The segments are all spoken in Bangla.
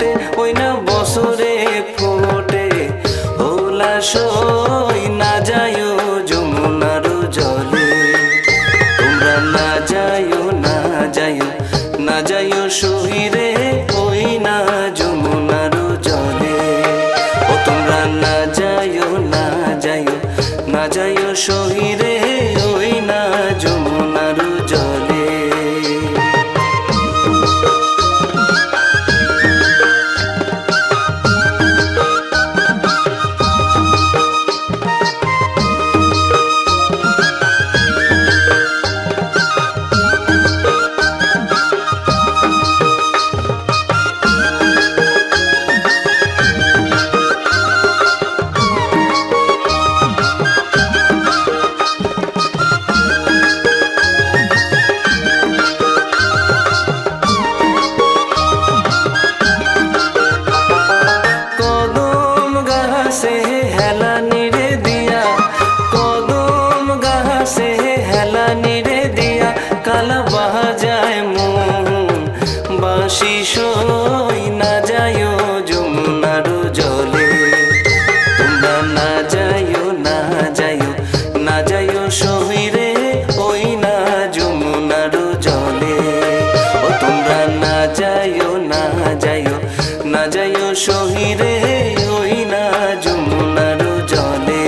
ফোটে ওই না বছরে ফোটে হোলাসই না যায়ো যমুনার জলে। তোমরা না যায়ো না যায়ো না যায়ো সহিরে ওই না যমুনার জলে। ও তোমরা না যায়ো না যায়ো না যায়ো সহিরে ওই না যমুনার জলে। কালা বাজায় মন বাঁশি সই না যায়ো যমুনার জলে। তোমরা না যায়ো না যায়ো না যায়ো সহিরে ওই না যমুনার জলে। ও তোমরা না যায়ো না যায়ো না যায়ো সহিরে ওই না যমুনার জলে।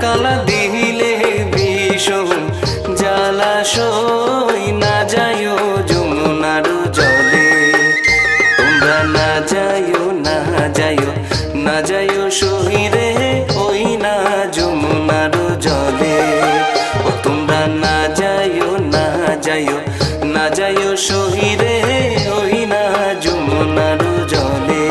কালা দিলে বিষম জালাশই না যায়ো যমুনার জলে। তোমরা না যায়ো না যায়ো না যায়ো সহিরে ওই না যমুনার জলে। ও তোমরা না যায়ো না যায়ো না যায়ো সহিরে ওই না যমুনার জলে।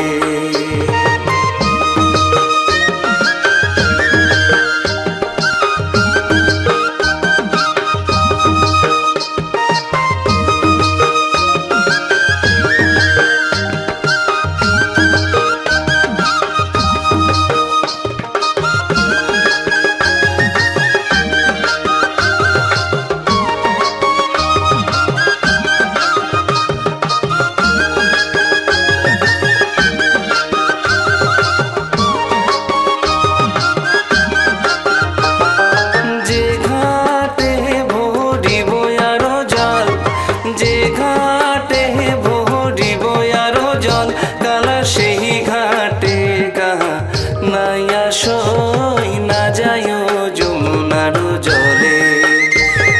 সই না যায়ো যমুনার জলে।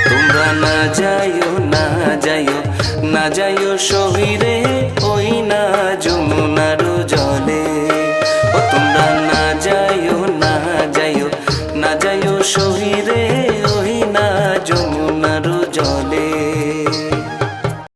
তোমরা না যায়ো না যায়ো না যায়ো সহিরে ওই না যমুনার জলে। ও তোমরা না যায়ো না যায়ো না যায়ো সহিরে ওই না যমুনা।